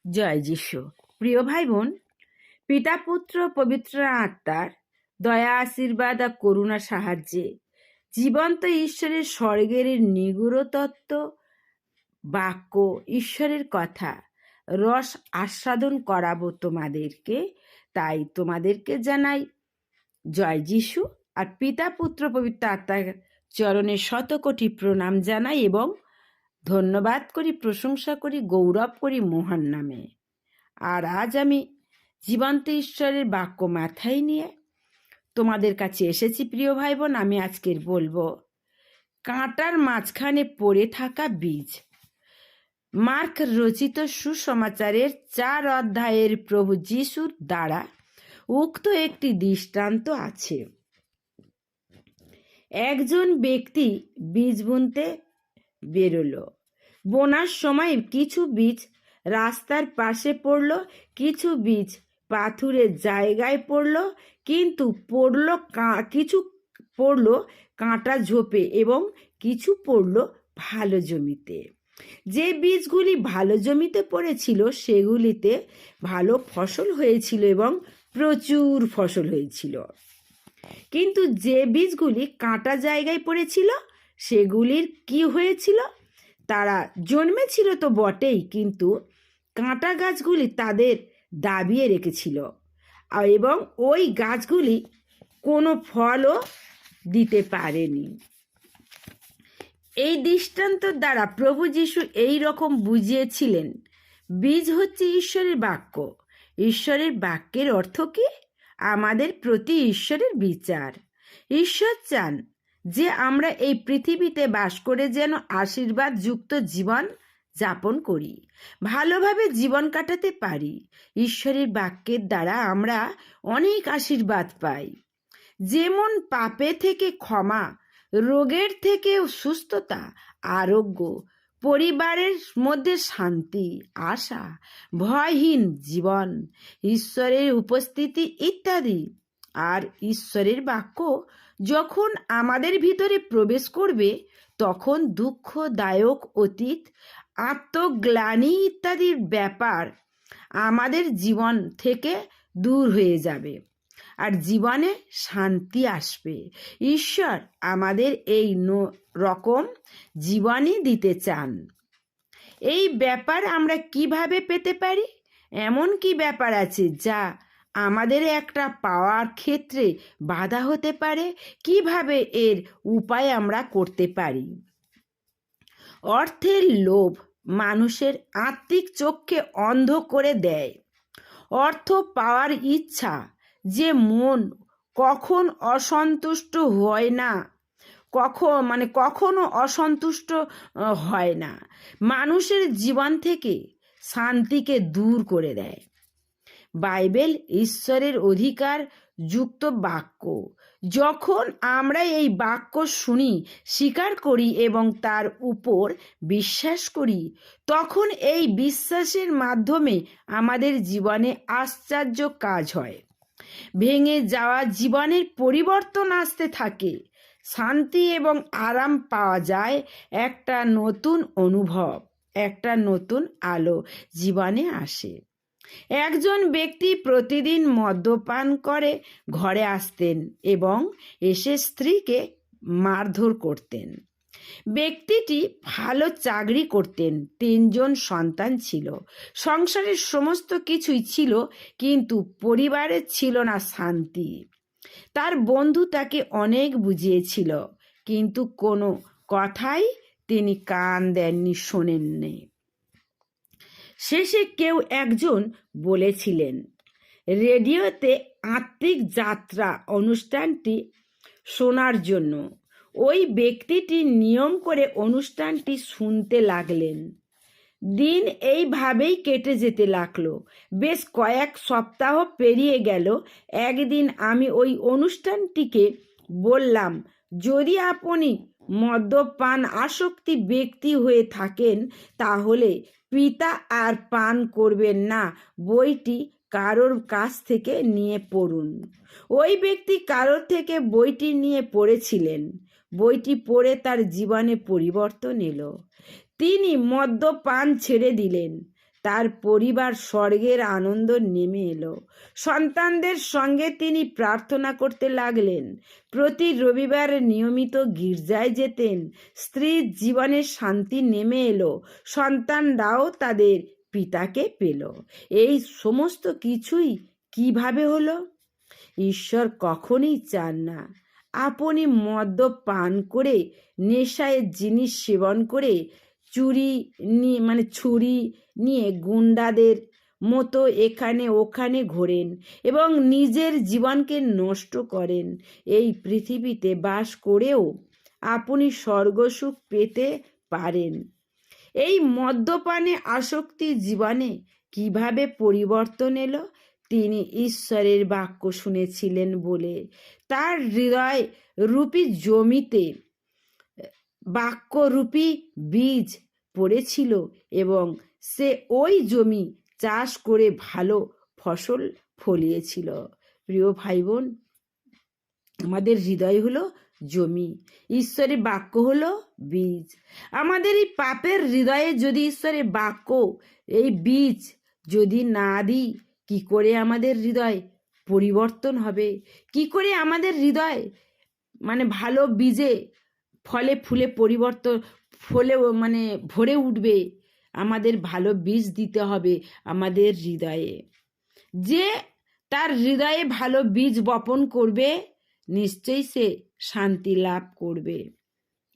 জয় যিশু। প্রিয় ভাই বোন, পিতা পুত্র পবিত্র আত্মার দয়া আশীর্বাদ আর করুণা সাহায্যে জীবন্ত ঈশ্বরের স্বর্গের নিগুড় তত্ত্ব বাক্য, ঈশ্বরের কথা রস আস্বাদন করাবো তোমাদেরকে। তাই তোমাদেরকে জানাই জয় যিশু। আর পিতা পুত্র পবিত্র আত্মার চরণে শতকোটি প্রণাম জানাই এবং ধন্যবাদ করি, প্রশংসা করি, গৌরব করি মহান নামে। আর আজ আমি জীবন্ত ঈশ্বরের বাক্য মাথায় নিয়ে তোমাদের কাছে এসেছি। প্রিয় ভাই বোন, আমি আজকের বলবো কাঁটার মাঝখানে পড়ে থাকা বীজ। মার্ক রচিত সুসমাচারের 4 অধ্যায়ের প্রভু যিশুর দ্বারা উক্ত একটি দৃষ্টান্ত আছে। একজন ব্যক্তি বীজ বুনতে বেরোলো। বোনার সময় কিছু বীজ রাস্তার পাশে পড়ল, কিছু বীজ পাথুরের জায়গায় পড়ল, কিন্তু কিছু পড়ল কাঁটা ঝোপে এবং কিছু পড়ল ভালো জমিতে। যে বীজগুলি ভালো জমিতে পড়েছিল সেগুলিতে ভালো ফসল হয়েছিল এবং প্রচুর ফসল হয়েছিল। কিন্তু যে বীজগুলি কাঁটা জায়গায় পড়েছিল সেগুলির কি হয়েছিল? তারা জন্মেছিল তো বটেই, কিন্তু কাঁটা গাছগুলি তাদের দাবিয়ে রেখেছিল এবং ওই গাছগুলি কোনো ফলও দিতে পারেনি। এই দৃষ্টান্তর দ্বারা প্রভু যিশু এই রকম বুঝিয়েছিলেন, বীজ হচ্ছে ঈশ্বরের বাক্য। ঈশ্বরের বাক্যের অর্থ কি? আমাদের প্রতি ঈশ্বরের বিচার। ঈশ্বর চান যে আমরা এই পৃথিবীতে বাস করে যেন আশীর্বাদ যুক্ত জীবন যাপন করি, ভালোভাবে জীবন কাটাতে পারি। ঈশ্বরের বাক্যের দ্বারা আমরা অনেক আশীর্বাদ পাই, যেমন পাপে থেকে ক্ষমা, রোগের থেকে সুস্থতা, আরোগ্য, পরিবারের মধ্যে শান্তি, আশা, ভয়হীন জীবন, ঈশ্বরের উপস্থিতি ইত্যাদি। আর ঈশ্বরের বাক্য যখন আমাদের ভিতরে প্রবেশ করবে তখন দুঃখদায়ক অতীত, আত্মগ্লানি ইত্যাদির ব্যাপার আমাদের জীবন থেকে দূর হয়ে যাবে আর জীবনে শান্তি আসবে। ঈশ্বর আমাদের এই রকম জীবনই দিতে চান। এই ব্যাপার আমরা কিভাবে পেতে পারি? এমন কি ব্যাপার আছে যা আমাদের একটা পাওয়ার ক্ষেত্রে বাধা হতে পারে? কিভাবে এর উপায় আমরা করতে পারি? অর্থের লোভ মানুষের আত্মিক চোখকে অন্ধ করে দেয়। অর্থ পাওয়ার ইচ্ছা যে মন কখন অসন্তুষ্ট হয় না, কখনো অসন্তুষ্ট হয় না, মানুষের জীবন থেকে শান্তিকে দূর করে দেয়। বাইবেল ঈশ্বরের অধিকার যুক্ত বাক্য। যখন আমরা এই বাক্য শুনি, স্বীকার করি এবং তার উপর বিশ্বাস করি, তখন এই বিশ্বাসের মাধ্যমে আমাদের জীবনে আশ্চর্য কাজ হয়। ভেঙে যাওয়া জীবনের পরিবর্তন আসতে থাকে, শান্তি এবং আরাম পাওয়া যায়, একটা নতুন অনুভব, একটা নতুন আলো জীবনে আসে। একজন ব্যক্তি প্রতিদিন মদ্যপান করে ঘরে আসতেন এবং এসে স্ত্রীকে মারধর করতেন। ব্যক্তিটি ভালো চাকরি করতেন, 3 জন সন্তান ছিল, সংসারের সমস্ত কিছুই ছিল, কিন্তু পরিবারে ছিল না শান্তি। তার বন্ধু তাকে অনেক বুঝিয়েছিল, কিন্তু কোনো কথাই তিনি কান দেননি, শোনেননি। শেষে কেউ একজন বলেছিলেন, রেডিওতে আত্মিক যাত্রা অনুষ্ঠানটি শোনার জন্য। ওই ব্যক্তিটি নিয়ম করে অনুষ্ঠানটি শুনতে লাগলেন। দিন এইভাবেই কেটে যেতে লাগলো। বেশ কয়েক সপ্তাহ পেরিয়ে গেল। একদিন আমি ওই অনুষ্ঠানটিকে বললাম, যদি আপনি মদ্যপান আসক্তি ব্যক্তি হয়ে থাকেন তাহলে পিতা আর পান করবেন না, বইটি কারোর কাছ থেকে নিয়ে পড়ুন। ওই ব্যক্তি কারোর থেকে বইটি নিয়ে পড়েছিলেন। বইটি পড়ে তার জীবনে পরিবর্তন এলো। তিনি মদ্যপান ছেড়ে দিলেন। তার পরিবার স্বর্গের আনন্দ নেমে এলো। সন্তানদের সঙ্গে তিনি প্রার্থনা করতে লাগলেন। প্রতি রবিবার নিয়মিত গির্জায় যেতেন। স্ত্রীর জীবনে শান্তি নেমে এলো। সন্তানরাও তাদের পিতাকে পেল। এই সমস্ত কিছুই কিভাবে হলো? ঈশ্বর কখনই চান না আপনি মদ্যপান করে, নেশায় জিনিস সেবন করে, ছুরি নিয়ে গুন্ডাদের মতো এখানে ওখানে ঘোরেন এবং নিজের জীবনকে নষ্ট করেন। এই পৃথিবীতে বাস করেও আপনি স্বর্গসুখ পেতে পারেন। এই মদ্যপানে আসক্তি জীবনে কিভাবে পরিবর্তন এলো? তিনি ঈশ্বরের বাক্য শুনেছিলেন বলে। তার হৃদয় রূপী জমিতে বাক্যরূপী বীজ পড়েছিল এবং সে ওই জমি চাষ করে ভালো ফসল ফলিয়েছিল। প্রিয় ভাই বোন, আমাদের হৃদয় হলো জমি, ঈশ্বরের বাক্য হলো বীজ। আমাদের এই পাপের হৃদয়ে যদি ঈশ্বরের বাক্য, এই বীজ যদি না দিই, কি করে আমাদের হৃদয় পরিবর্তন হবে? কি করে আমাদের হৃদয় ভালো বীজে ফলে ফুলে পরিবর্তন ভরে উঠবে? আমাদের ভালো বীজ দিতে হবে আমাদের হৃদয়ে। যে তার হৃদয়ে ভালো বীজ বপন করবে, নিশ্চয়ই সে শান্তি লাভ করবে।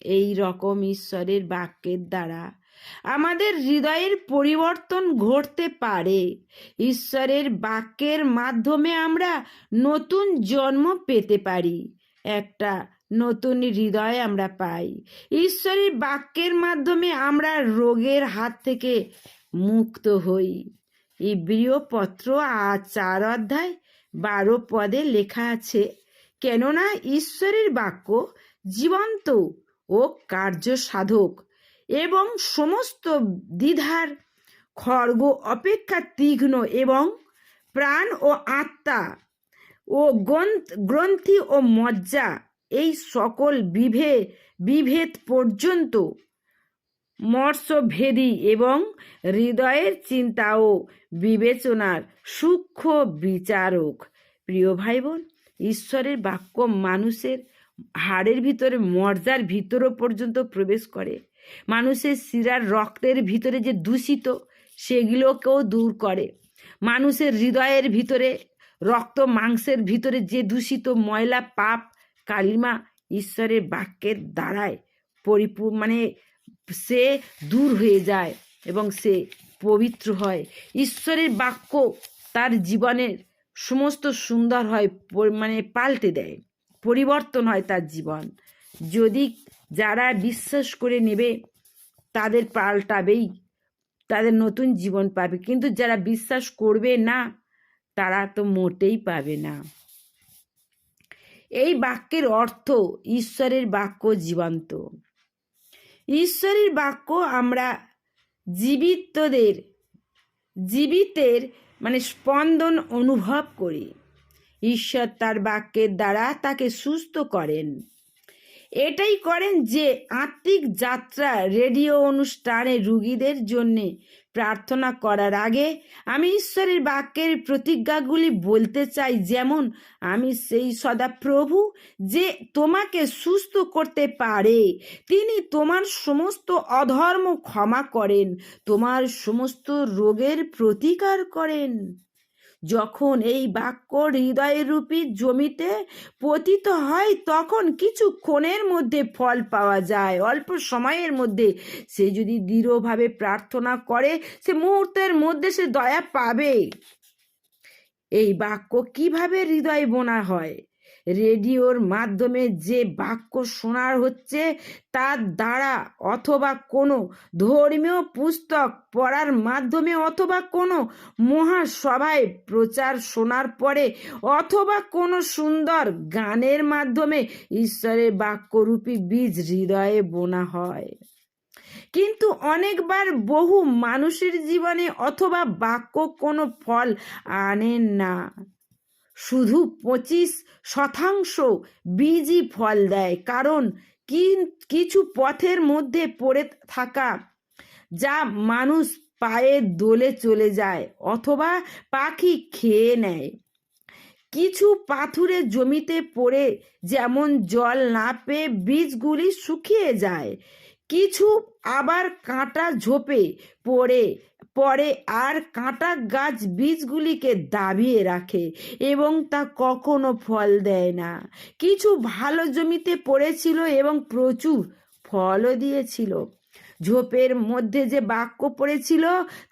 এই রকম ঈশ্বরের বাক্যের দ্বারা আমাদের হৃদয়ের পরিবর্তন ঘটতে পারে। ঈশ্বরের বাক্যের মাধ্যমে আমরা নতুন জন্ম পেতে পারি, একটা নতুন হৃদয় আমরা পাই। ঈশ্বরের বাক্যের মাধ্যমে আমরা রোগের হাত থেকে মুক্ত হই। ইব্রিয় পত্র 4:12 লেখা আছে, কেননা ঈশ্বরের বাক্য জীবন্ত ও কার্য সাধক এবং সমস্ত দ্বিধার খড়গ অপেক্ষা তীক্ষ্ণ এবং প্রাণ ও আত্মা ও গ্রন্থি ও মজ্জা, এই সকল বিভেদ পর্যন্ত মর্ষভেদী এবং হৃদয়ের চিন্তা ও বিবেচনার সূক্ষ্ম বিচারক। প্রিয় ভাই বোন, ঈশ্বরের বাক্য মানুষের হাড়ের ভিতরে, মজ্জার ভিতরও পর্যন্ত প্রবেশ করে। মানুষের শিরার রক্তের ভিতরে যে দূষিত, সেগুলোকেও দূর করে। মানুষের হৃদয়ের ভিতরে, রক্ত মাংসের ভিতরে যে দূষিত ময়লা, পাপ, কালিমা ঈশ্বরের বাক্যের দ্বারায় সে দূর হয়ে যায় এবং সে পবিত্র হয়। ঈশ্বরের বাক্য তার জীবনের সমস্ত সুন্দর হয়, পাল্টে দেয়, পরিবর্তন হয় তার জীবন। যদি যারা বিশ্বাস করে নেবে, তাদের পাল্টাবেই, তাদের নতুন জীবন পাবে। কিন্তু যারা বিশ্বাস করবে না, তারা তো মোটেই পাবে না। এই বাক্যের অর্থ, ঈশ্বরের বাক্য জীবন্ত। ঈশ্বরের বাক্য আমরা জীবিতের স্পন্দন অনুভব করি। ঈশ্বর তার বাক্যের দ্বারা তাকে সুস্থ করেন। এটাই করেন যে আত্মিক যাত্রা রেডিও অনুষ্ঠানে রুগীদের জন্য প্রার্থনা করার আগে আমি ঈশ্বরের বাক্যের প্রতিজ্ঞাগুলি বলতে চাই। যেমন, আমি সেই সদাপ্রভু যে তোমাকে সুস্থ করতে পারে। তিনি তোমার সমস্ত অধর্ম ক্ষমা করেন, তোমার সমস্ত রোগের প্রতিকার করেন। যখন এই বাক্য হৃদয়রূপী জমিতে পতিত হয়, তখন কিছুক্ষণের মধ্যে ফল পাওয়া যায়। অল্প সময়ের মধ্যে সে যদি দৃঢ়ভাবে প্রার্থনা করে, সে মুহূর্তের মধ্যে সে দয়া পাবে। এই বাক্য কিভাবে হৃদয় বোনা হয়? রেডিওর মাধ্যমে যে বাক্য শোনার হচ্ছে, তার দ্বারা, অথবা কোনো ধর্মীয় পুস্তক পড়ার মাধ্যমে, অথবা কোনো মহাসভায় প্রচার শোনার পরে, অথবা কোনো সুন্দর গানের মাধ্যমে ঈশ্বরের বাক্যরূপী বীজ হৃদয়ে বোনা হয়। কিন্তু অনেকবার বহু মানুষের জীবনে অথবা বাক্য কোনো ফল আনেন না। শুধু 25% বীজই ফল দেয়, কারণ কিছু পথের মধ্যে পড়ে থাকা যা মানুষ পায়ের দোলে চলে যায় অথবা পাখি খেয়ে নেয়। কিছু পাথুরে জমিতে পড়ে যেমন জল না পেয়ে বীজগুলি শুকিয়ে যায়, কিছু আবার কাঁটা ঝোপে পড়ে পড়ে আর কাঁটা গাছ বীজগুলিকে দাবিয়ে রাখে এবং তা কখনো ফল দেয় না। কিছু ভালো জমিতে পড়েছিল এবং প্রচুর ফলও দিয়েছিল। ঝোপের মধ্যে যে বাক্য পড়েছিল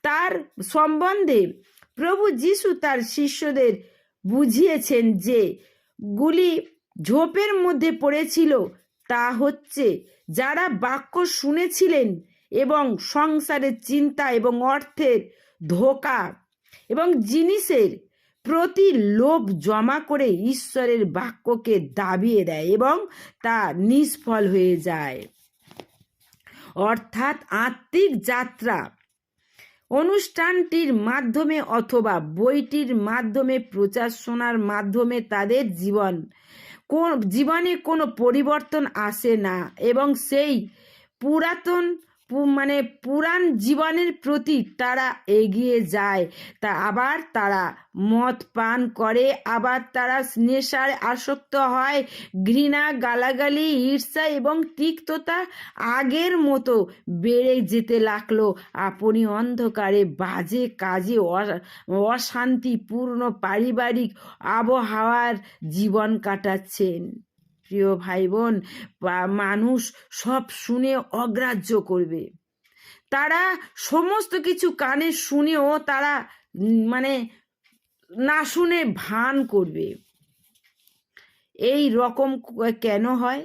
তার সম্বন্ধে প্রভু যীশু তার শিষ্যদের বুঝিয়েছেন যে গুলি ঝোপের মধ্যে পড়েছিল তা হচ্ছে যারা বাক্য শুনেছিলেন এবং সংসারের চিন্তা এবং অর্থের ধোঁকা এবং জিনিসের প্রতি লোভ জমা করে ঈশ্বরের বাক্যকে দাবিয়ে দেয় এবং তা নিষ্ফল হয়ে যায়। অর্থাৎ আত্মিক যাত্রা অনুষ্ঠানটির মাধ্যমে অথবা বইটির মাধ্যমে প্রচার শোনার মাধ্যমে তাদের জীবনে কোনো পরিবর্তন আসে না এবং সেই পুরাণ জীবনের প্রতি তারা এগিয়ে যায়। আবার তারা মদ পান করে, আবার তারা নেশার আসক্ত হয়। ঘৃণা, গালাগালি, ঈর্ষা এবং তিক্ততা আগের মতো বেড়ে যেতে লাগলো। আপনি অন্ধকারে, বাজে কাজে, অশান্তিপূর্ণ পারিবারিক আবহাওয়ার জীবন কাটাচ্ছেন। প্রিয় ভাই বোন, মানুষ সব শুনে অগ্রাহ্য করবে। তারা সমস্ত কিছু কানে শুনেও তারা না শুনে ভান করবে। এই রকম কেন হয়?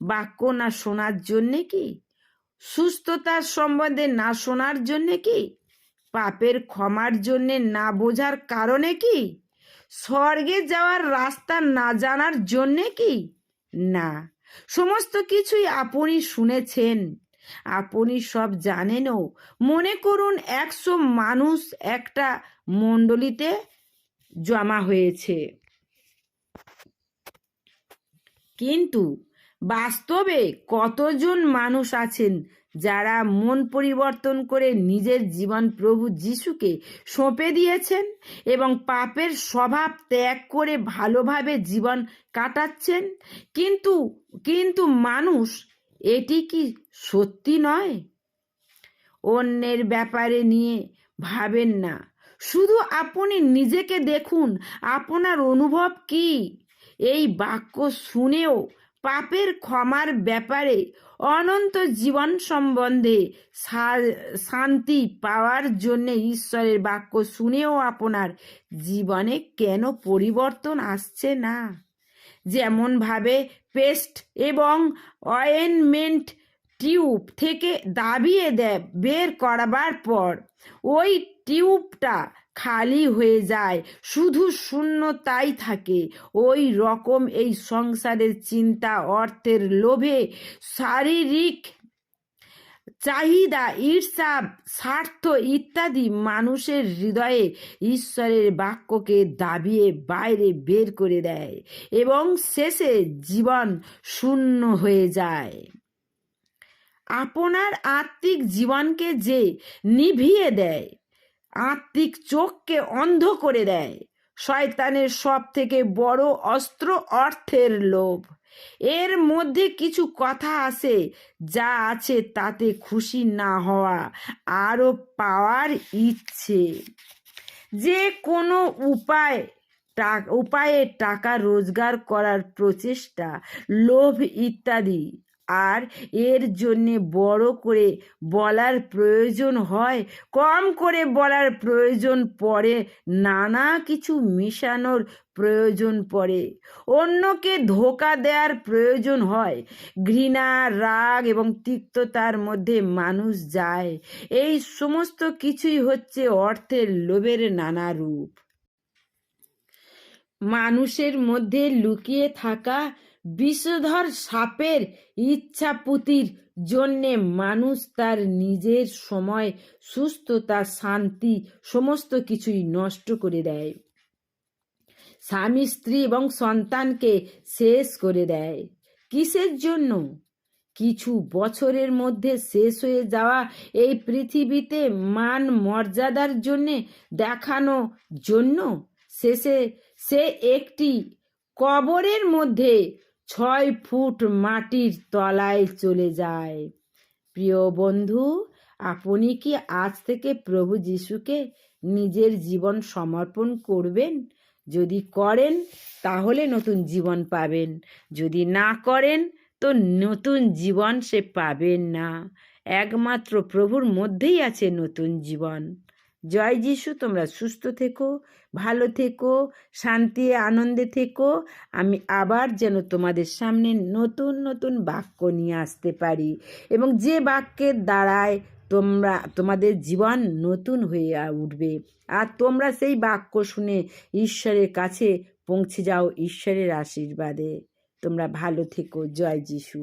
বাক্য না শোনার জন্যে কি? সুস্থতার সম্বন্ধে না শোনার জন্যে কি? পাপের ক্ষমার জন্যে না বোঝার কারণে কি? স্বর্গে যাওয়ার রাস্তা না জানার জন্যে কি? না, সমস্ত কিছুই আপনি শুনেছেন, আপনি সব জানেনও। মনে করুন 100 মানুষ একটা মণ্ডলীতে জমা হয়েছে, কিন্তু বাস্তবে কতজন মানুষ আছেন যারা মন পরিবর্তন করে নিজের জীবন প্রভু যিশুকে সঁপে দিয়েছেন এবং পাপের স্বভাব ত্যাগ করে ভালোভাবে জীবন কাটাচ্ছেন? কিন্তু মানুষ এটি কি সত্যি নয়? অন্যের ব্যাপারে নিয়ে ভাবেন না, শুধু আপনি নিজেকে দেখুন। আপনার অনুভব কি? এই বাক্য শুনেও পাপের ক্ষমার ব্যাপারে, অনন্ত জীবন সম্বন্ধে শান্তি পাওয়ার জন্য ঈশ্বরের বাক্য শুনেও আপনার জীবনে কেন পরিবর্তন আসছে না? যেমন ভাবে পেস্ট এবং অয়েনমেন্ট টিউব থেকে দাবিয়ে বের করবার পর ওই টিউবটা খালি হয়ে যায়, শুধু শূন্যতাই থাকে। ওই রকম এই সংসারের চিন্তা, অর্থের লোভে, শারীরিক চাহিদা, ঈর্ষা, স্বার্থ ইত্যাদি মানুষের হৃদয়ে ঈশ্বরের বাক্যকে দাবিয়ে বাইরে বের করে দেয় এবং শেষে জীবন শূন্য হয়ে যায়। আপনার আত্মিক জীবনকে যে নিভিয়ে দেয়, আত্মিক চোখকে অন্ধ করে দেয়, শয়তানের সব থেকে বড় অস্ত্র অর্থের লোভ। এর মধ্যে কিছু কথা আছে, যা আছে তাতে খুশি না হওয়া, আরো পাওয়ার ইচ্ছে, যে কোনো উপায়ে টাকা রোজগার করার প্রচেষ্টা, লোভ ইত্যাদি। আর এর জন্যে বড় করে বলার প্রয়োজন হয়, কম করে বলার প্রয়োজন পড়ে, নানা কিছু মিশানোর প্রয়োজন পড়ে, অন্যকে ধোঁকা দেওয়ার প্রয়োজন হয়। ঘৃণা, রাগ এবং তিক্ততার মধ্যে মানুষ যায়। এই সমস্ত কিছুই হচ্ছে অর্থের লোভের নানা রূপ। মানুষের মধ্যে লুকিয়ে থাকা বিষধর সাপের ইচ্ছাপূর্তির জন্যে মানুষ তার নিজের সময়, সুস্থতা, শান্তি সমস্ত কিছুই নষ্ট করে দেয়। স্বামী, স্ত্রী এবং সন্তানকে শেষ করে দেয়। কিসের জন্য? কিছু বছরের মধ্যে শেষ হয়ে যাওয়া এই পৃথিবীতে মান মর্যাদার জন্যে দেখানো জন্য শেষে সে একটি কবরের মধ্যে 6 ফুট মাটির তলায় চলে যায়। প্রিয় বন্ধু, আপনি কি আজ থেকে প্রভু যিশুকে নিজের জীবন সমর্পণ করবেন? যদি করেন তাহলে নতুন জীবন পাবেন, যদি না করেন তো নতুন জীবন সে পাবেন না। একমাত্র প্রভুর মধ্যেই আছে নতুন জীবন। জয় যিশু। তোমরা সুস্থ থেকো, ভালো থেকো, শান্তি আনন্দে থেকো। আমি আবার যেন তোমাদের সামনে নতুন নতুন বাক্য নিয়ে আসতে পারি, এবং যে বাক্যের দ্বারায় তোমাদের জীবন নতুন হয়ে উঠবে, আর তোমরা সেই বাক্য শুনে ঈশ্বরের কাছে পৌঁছে যাও ঈশ্বরের আশীর্বাদে। তোমরা ভালো থেকো। জয় যিশু।